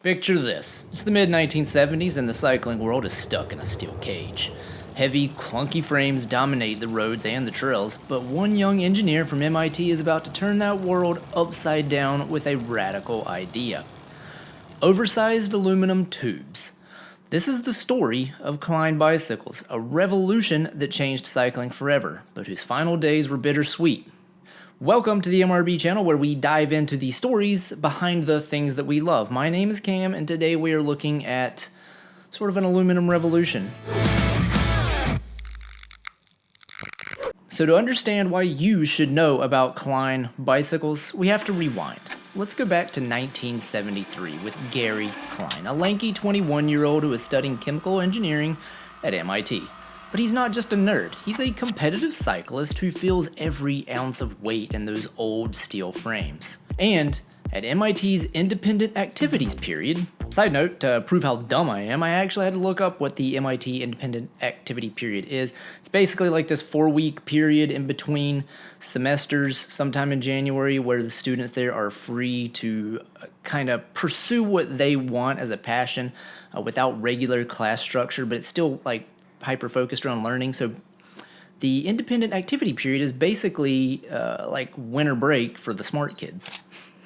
Picture this. It's the mid-1970s and the cycling world is stuck in a steel cage. Heavy, clunky frames dominate the roads and the trails, but one young engineer from MIT is about to turn that world upside down with a radical idea. Oversized aluminum tubes. This is the story of Klein Bicycles, a revolution that changed cycling forever, but whose final days were bittersweet. Welcome to the MRB channel, where we dive into the stories behind the things that we love. My name is Cam, and today we are looking at sort of an aluminum revolution. So to understand why you should know about Klein Bicycles, we have to rewind. Let's go back to 1973 with Gary Klein, a lanky 21-year-old who is studying chemical engineering at MIT. But he's not just a nerd, he's a competitive cyclist who feels every ounce of weight in those old steel frames. And at MIT's independent activities period, side note, to prove how dumb I am, I actually had to look up what the MIT independent activity period is. It's basically like this 4-week period in between semesters, sometime in January, where the students there are free to kind of pursue what they want as a passion without regular class structure, but it's still like hyper-focused around learning. So the independent activity period is basically like winter break for the smart kids.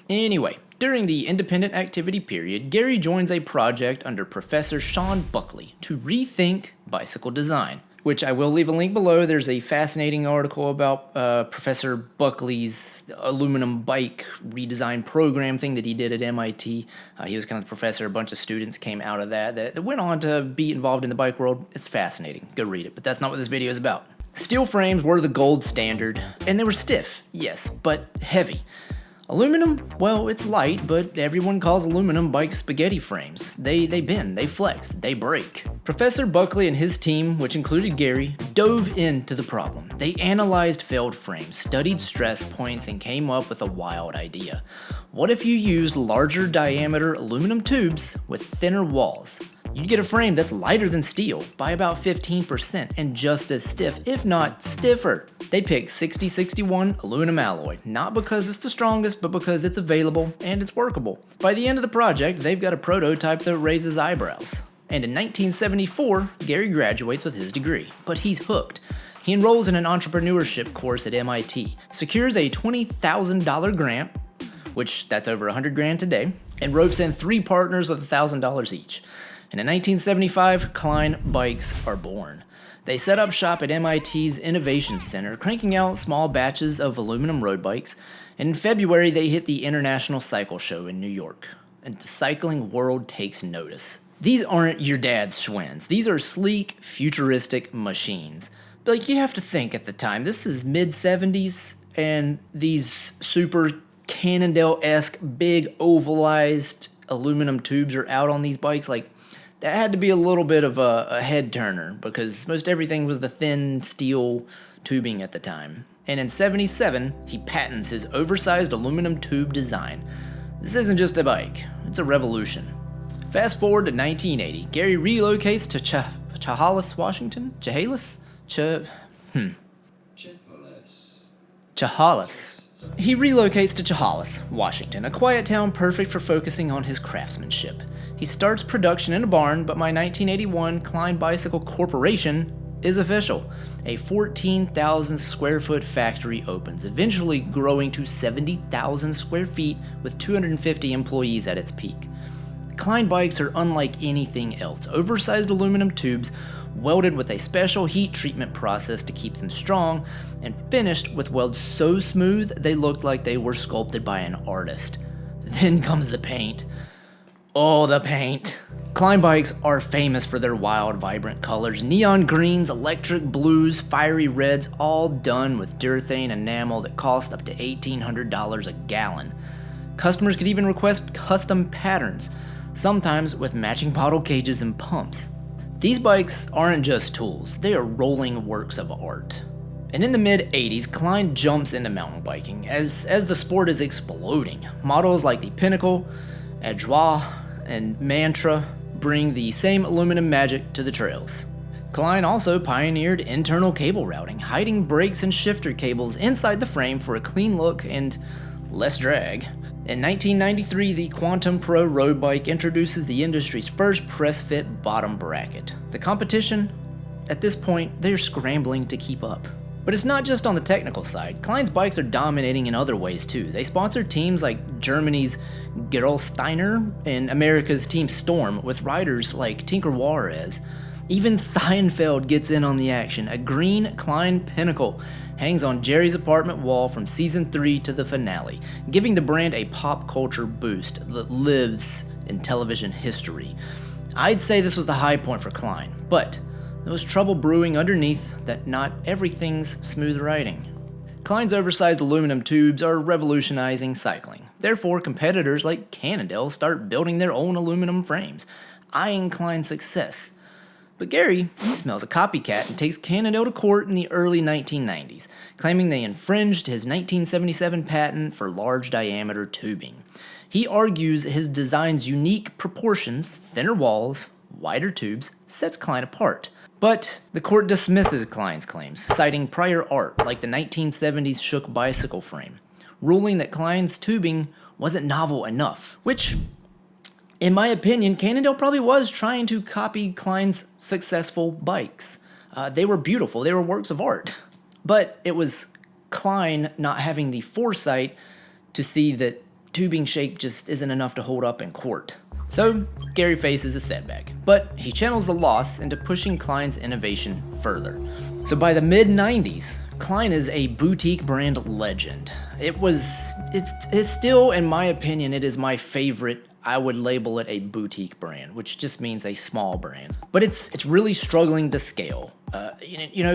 Anyway, during the independent activity period, Gary joins a project under Professor Sean Buckley to rethink bicycle design, which I will leave a link below. There's a fascinating article about Professor Buckley's aluminum bike redesign program thing that he did at MIT. He was kind of the professor. A bunch of students came out of that went on to be involved in the bike world. It's fascinating. Go read it, but that's not what this video is about. Steel frames were the gold standard, and they were stiff, yes, but heavy. Aluminum, well, it's light, but everyone calls aluminum bike spaghetti frames. They bend, they flex, they break. Professor Buckley and his team, which included Gary, dove into the problem. They analyzed failed frames, studied stress points, and came up with a wild idea. What if you used larger diameter aluminum tubes with thinner walls? You'd get a frame that's lighter than steel by about 15% and just as stiff, if not stiffer. They picked 6061 aluminum alloy, not because it's the strongest, but because it's available and it's workable. By the end of the project, they've got a prototype that raises eyebrows. And in 1974, Gary graduates with his degree, but he's hooked. He enrolls in an entrepreneurship course at MIT, secures a $20,000 grant, which that's over $100,000 today, and ropes in 3 partners with $1,000 each. And in 1975, Klein Bikes are born. They set up shop at MIT's Innovation Center, cranking out small batches of aluminum road bikes, and in February they hit the International Cycle Show in New York, and the cycling world takes notice. These aren't your dad's Schwinn's. These are sleek, futuristic machines. But like, you have to think at the time, this is mid-70s, and these super Cannondale-esque, big, ovalized aluminum tubes are out on these bikes. Like, that had to be a little bit of a head turner, because most everything was the thin steel tubing at the time. And in '77, he patents his oversized aluminum tube design. This isn't just a bike, it's a revolution. Fast forward to 1980, Gary relocates to Chehalis, Washington? Chehalis? Chehalis. He relocates to Chehalis, Washington, a quiet town perfect for focusing on his craftsmanship. He starts production in a barn, but by 1981, Klein Bicycle Corporation is official. A 14,000 square foot factory opens, eventually growing to 70,000 square feet with 250 employees at its peak. Klein bikes are unlike anything else. Oversized aluminum tubes welded with a special heat treatment process to keep them strong, and finished with welds so smooth they looked like they were sculpted by an artist. Then comes the paint. Oh, the paint. Klein bikes are famous for their wild, vibrant colors. Neon greens, electric blues, fiery reds, all done with urethane enamel that cost up to $1,800 a gallon. Customers could even request custom patterns, sometimes with matching bottle cages and pumps. These bikes aren't just tools, they are rolling works of art. And in the mid-80s, Klein jumps into mountain biking as the sport is exploding. Models like the Pinnacle, Adjoie, and Mantra bring the same aluminum magic to the trails. Klein also pioneered internal cable routing, hiding brakes and shifter cables inside the frame for a clean look and less drag. In 1993, the Quantum Pro road bike introduces the industry's first press-fit bottom bracket. The competition, at this point, they're scrambling to keep up. But it's not just on the technical side. Klein's bikes are dominating in other ways too. They sponsor teams like Germany's Gerolsteiner and America's Team Storm with riders like Tinker Juarez. Even Seinfeld gets in on the action. A green Klein Pinnacle hangs on Jerry's apartment wall from season 3 to the finale, giving the brand a pop culture boost that lives in television history. I'd say this was the high point for Klein, but there was trouble brewing underneath that not everything's smooth riding. Klein's oversized aluminum tubes are revolutionizing cycling. Therefore, competitors like Cannondale start building their own aluminum frames, eyeing Klein's success. But Gary, he smells a copycat and takes Cannondale to court in the early 1990s, claiming they infringed his 1977 patent for large diameter tubing. He argues his design's unique proportions, thinner walls, wider tubes, sets Klein apart. But the court dismisses Klein's claims, citing prior art like the 1970s Shook bicycle frame, ruling that Klein's tubing wasn't novel enough, which, in my opinion, Cannondale probably was trying to copy Klein's successful bikes. They were beautiful, they were works of art. But it was Klein not having the foresight to see that tubing shape just isn't enough to hold up in court. So, Gary faces a setback, but he channels the loss into pushing Klein's innovation further. So by the mid-90s, Klein is a boutique brand legend. It's still, in my opinion, it is my favorite. I would label it a boutique brand, which just means a small brand. But it's really struggling to scale.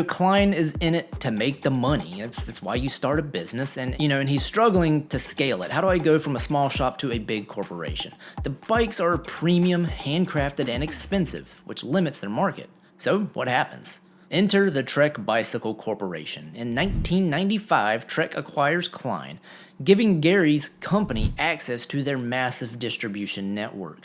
Klein is in it to make the money. That's why you start a business, and he's struggling to scale it. How do I go from a small shop to a big corporation? The bikes are premium, handcrafted, and expensive, which limits their market. So what happens? Enter the Trek Bicycle Corporation. In 1995, Trek acquires Klein, giving Gary's company access to their massive distribution network.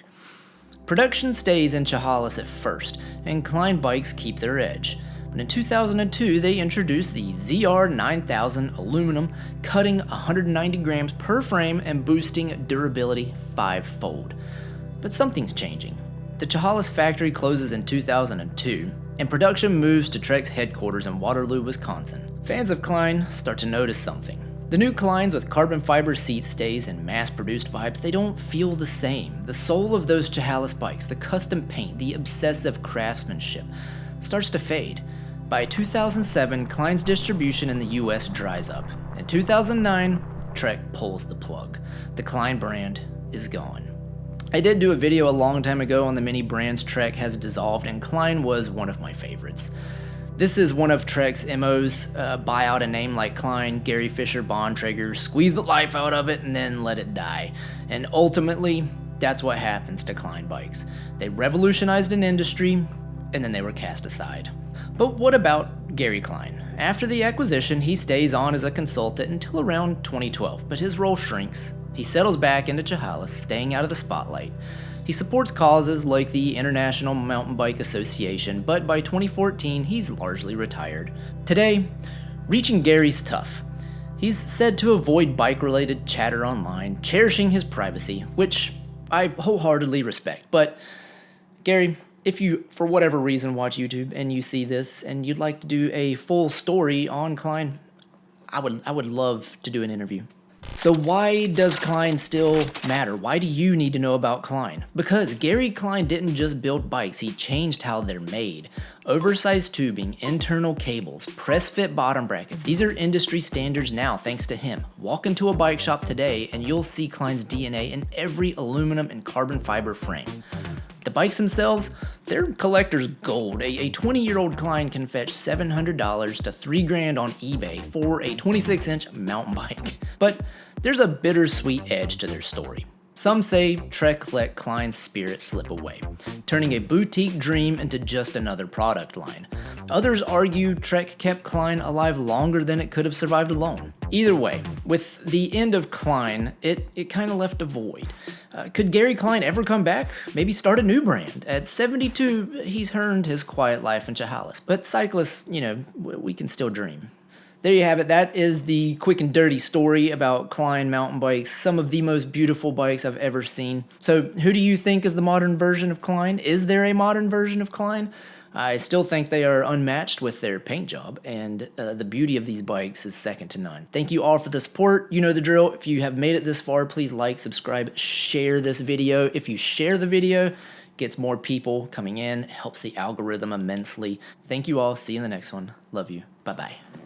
Production stays in Chehalis at first, and Klein Bikes keep their edge. But in 2002, they introduced the ZR9000 aluminum, cutting 190 grams per frame and boosting durability 5-fold. But something's changing. The Chehalis factory closes in 2002, and production moves to Trek's headquarters in Waterloo, Wisconsin. Fans of Klein start to notice something. The new Kleins with carbon fiber seat stays and mass-produced vibes, they don't feel the same. The soul of those Chehalis bikes, the custom paint, the obsessive craftsmanship, starts to fade. By 2007, Klein's distribution in the US dries up. In 2009, Trek pulls the plug. The Klein brand is gone. I did do a video a long time ago on the many brands Trek has dissolved, and Klein was one of my favorites. This is one of Trek's MOs, buy out a name like Klein, Gary Fisher, Bontrager, squeeze the life out of it, and then let it die. And ultimately, that's what happens to Klein Bikes. They revolutionized an industry, and then they were cast aside. But what about Gary Klein? After the acquisition, he stays on as a consultant until around 2012, but his role shrinks. He settles back into Chehalis, staying out of the spotlight. He supports causes like the International Mountain Bike Association, but by 2014, he's largely retired. Today, reaching Gary's tough. He's said to avoid bike-related chatter online, cherishing his privacy, which I wholeheartedly respect. But Gary, if you, for whatever reason, watch YouTube and you see this and you'd like to do a full story on Klein, I would love to do an interview. So why does Klein still matter? Why do you need to know about Klein? Because Gary Klein didn't just build bikes, he changed how they're made. Oversized tubing, internal cables, press-fit bottom brackets, these are industry standards now thanks to him. Walk into a bike shop today and you'll see Klein's DNA in every aluminum and carbon fiber frame. The bikes themselves, they're collector's gold. A 20-year-old Klein can fetch $700 to $3,000 on eBay for a 26-inch mountain bike. But there's a bittersweet edge to their story. Some say Trek let Klein's spirit slip away, turning a boutique dream into just another product line. Others argue Trek kept Klein alive longer than it could have survived alone. Either way, with the end of Klein, it kind of left a void. Could Gary Klein ever come back? Maybe start a new brand? At 72, he's earned his quiet life in Chehalis. But cyclists, we can still dream. there you have it. That is the quick and dirty story about Klein mountain bikes, some of the most beautiful bikes I've ever seen. So who do you think is the modern version of Klein? Is there a modern version of Klein? I still think they are unmatched with their paint job, and the beauty of these bikes is second to none. Thank you all for the support. You know the drill. If you have made it this far, please like, subscribe, share this video. If you share the video, gets more people coming in, helps the algorithm immensely. Thank you all. See you in the next one. Love you. Bye-bye.